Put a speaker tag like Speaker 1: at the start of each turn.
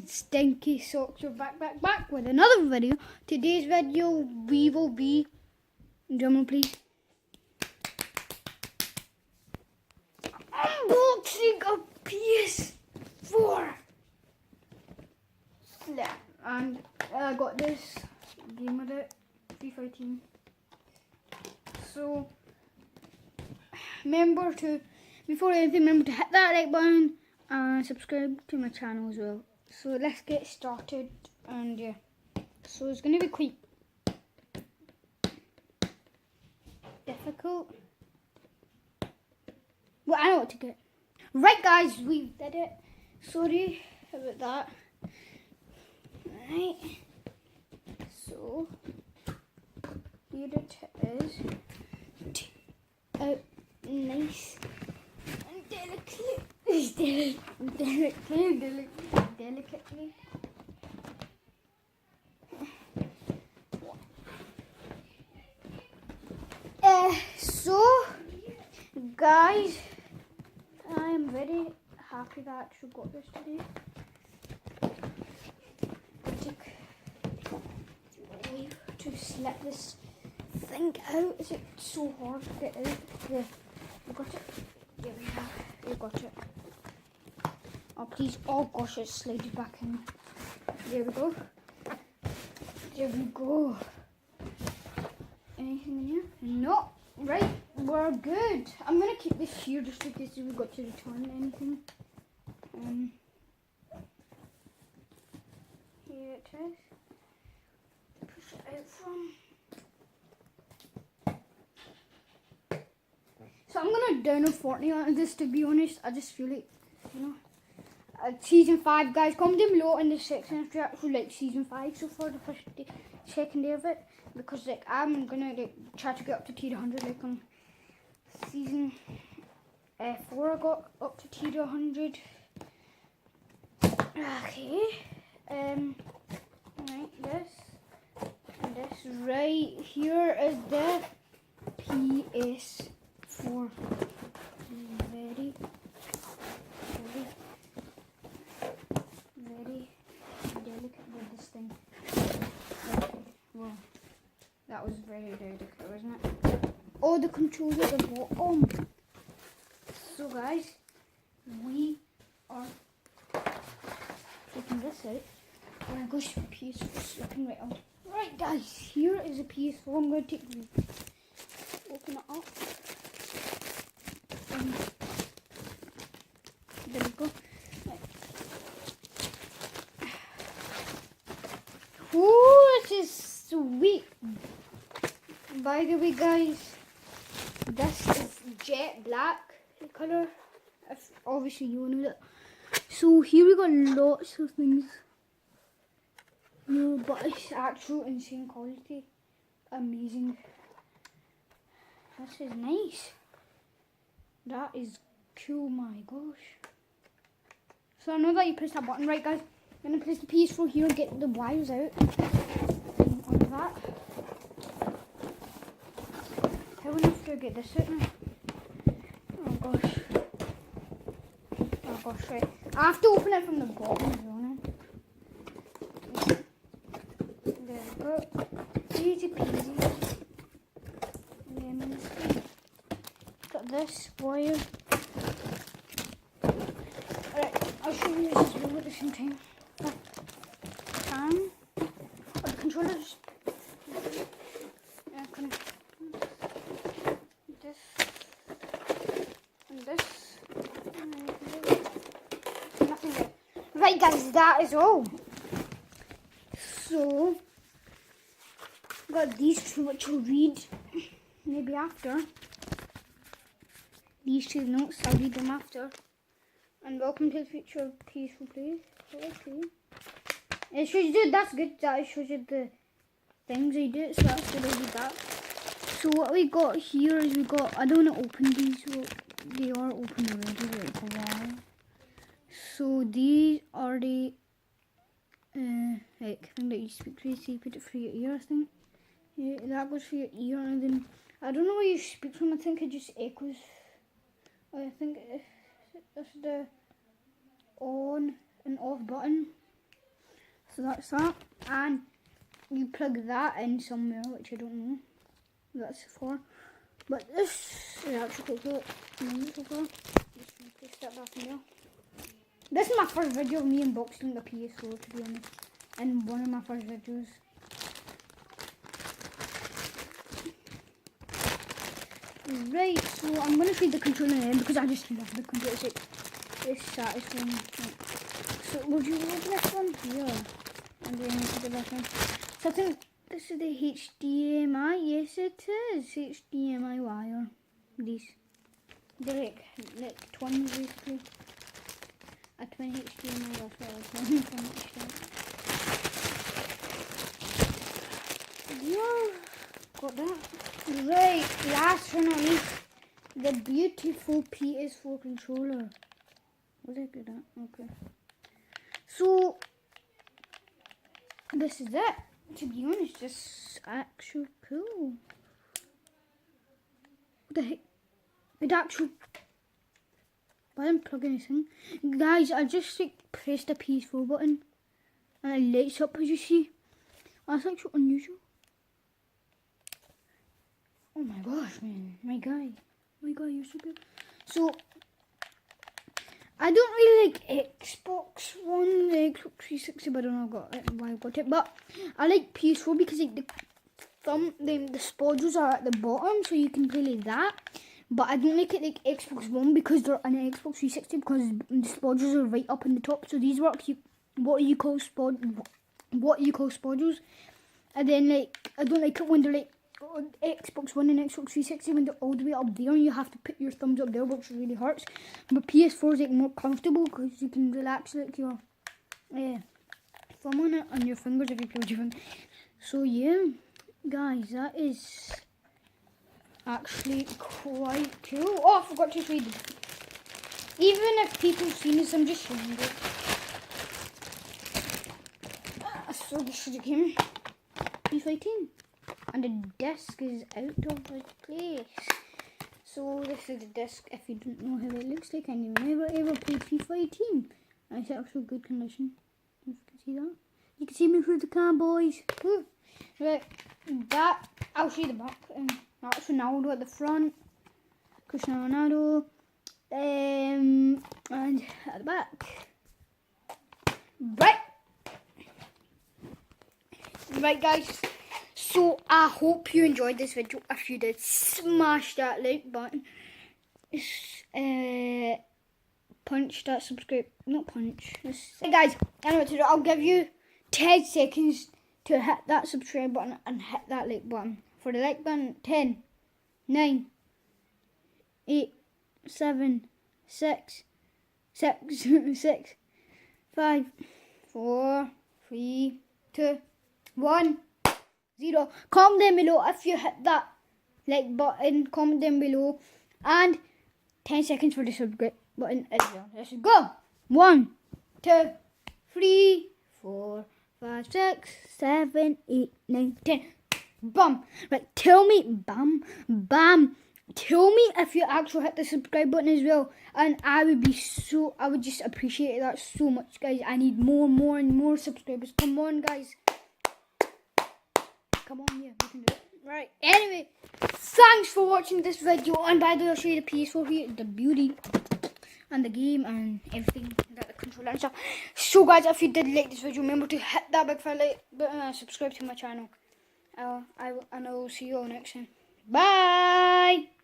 Speaker 1: Stinky Socks are back with another video. Today's video we will be, drumroll please, unboxing a ps4. And I got this game with it, FIFA team. So before anything, remember to hit that like button and subscribe to my channel as well. So let's get started, and yeah, so it's going to be quite difficult. Well, I know what to get. Right guys, we did it. Sorry about that. Right, so here it is. Nice and delicately. So guys, I am very happy that I actually got this today. To slip this thing out. Is it so hard to get out? Yeah, you got it. There we have. You got it. Oh please! Oh gosh, it slided back in. There we go. There we go. Anything in here? No. Right, we're good. I'm gonna keep this here just in case we got to return anything. Here it is. Push it out from. So I'm gonna download Fortnite on this, to be honest. I just feel like, you know, season 5, guys. Comment down below in the section if you actually like season 5 so far, the first day, second day of it, because like I'm gonna like try to get up to tier 100. Like on season 4, I got up to tier 100. Okay. Right, this right here is the ps4. Very delicate with this thing. Okay, well, that was very delicate, wasn't it? Oh, the controller at the bottom. So guys, we are taking this out. Oh my gosh, PS4 slipping right out. Right guys, here is a PS4. I'm going to open it up. There we go. Right. Ooh, this is sweet. By the way guys, this is jet black colour. If obviously you know that. So here we got lots of things. No, but it's actual insane quality. Amazing. This is nice. That is cool, my gosh. So I know that you press that button, right guys? I'm gonna press the ps4 here and get the wires out. On that. How will I have to get this out now? Oh gosh. Oh gosh, right. I have to open it from the bottom as well now. There we go. Easy peasy. Lemon squeeze. Got this wire. Alright, I'll show you this as well at the same time. The controllers. Yeah, kind of this and this. And nothing there. Right guys, that is all. So got these two which I'll read maybe after. These two notes, I'll read them after. And welcome to the future of peaceful please. Okay. It shows you, that's good, that it shows you the things I did, so that's good, I did that. So what we got here is we got, I don't want to open these, so they are open already, like a while. So these are the like thing that you speak to, so you put it for your ear, I think. Yeah, that goes for your ear, and then I don't know where you speak from. I think it just echoes. I think it's the on and off button. So that's that. And you plug that in somewhere, which I don't know what that's for. But this is actually cool. Just place that back in there. This is my first video of me unboxing the ps4, to be honest. And one of my first videos. Right, so I'm going to feed the controller in because I just love the controller. It's satisfying. So would you open this one? Yeah. And then put it back in. So I think this is the HDMI. Yes, it is. HDMI wire. These. They're like twins basically. A twin HDMI, that's what I was saying. Yeah, got that. Right, last but not least, the beautiful ps4 controller. Was I good at? Okay. So, this is it. To be honest, this is actually cool. What the heck? It actually... I didn't plug anything. Guys, I just like pressed the ps4 button and it lights up, as you see. That's actually unusual. Oh my gosh, man. My guy, you're so good. So, I don't really like Xbox One, the Xbox 360, but I don't know why I got it. But I like PS4 because like the spodgers are at the bottom, so you can play like that. But I don't like it like Xbox One because they're on an Xbox 360 because the spodgers are right up in the top. So these work. What you call spodgers? And then like I don't like it when they're like on Xbox One and Xbox 360 when they're all the way up there and you have to put your thumbs up there, which really hurts. But PS4 is like more comfortable because you can relax like your thumb on it and your fingers if you play with your fingers. So yeah, guys, that is actually quite cool. Oh, I forgot to read. Even if people have seen this, I'm just showing it. So this is the game. FIFA 18. And the disc is out of its place. So this is the disc if you don't know how it looks like and you've never ever played FIFA 18. And it's actually good condition. If you can see that. You can see me through the car, boys. Woo. Right, that, I'll show you the back. That's Ronaldo at the front. Cristiano Ronaldo. And at the back. Right guys. So I hope you enjoyed this video. If you did, smash that like button. Punch that subscribe. Not punch. Hey guys, I know what to do. I'll give you 10 seconds to hit that subscribe button and hit that like button. For the like button, 10, 9, 8, 7, 6, 5, 4, 3, 2, 1, 0. Comment down below if you hit that like button. Comment down below. And 10 seconds for the subscribe button as well. Let's go. 1, 2, 3, 4, 5, 6, 7, 8, 9, 10. Bam. Right, tell me, bam. Tell me if you actually hit the subscribe button as well. And I would just appreciate that so much, guys. I need more subscribers. Come on, guys. Come on, yeah, we can do it. Right, anyway, thanks for watching this video. And by the way, I'll show you the PS4 here, the beauty, and the game, and everything, like the controller and stuff. So, guys, if you did like this video, remember to hit that big fat like button and subscribe to my channel. And I will see you all next time. Bye!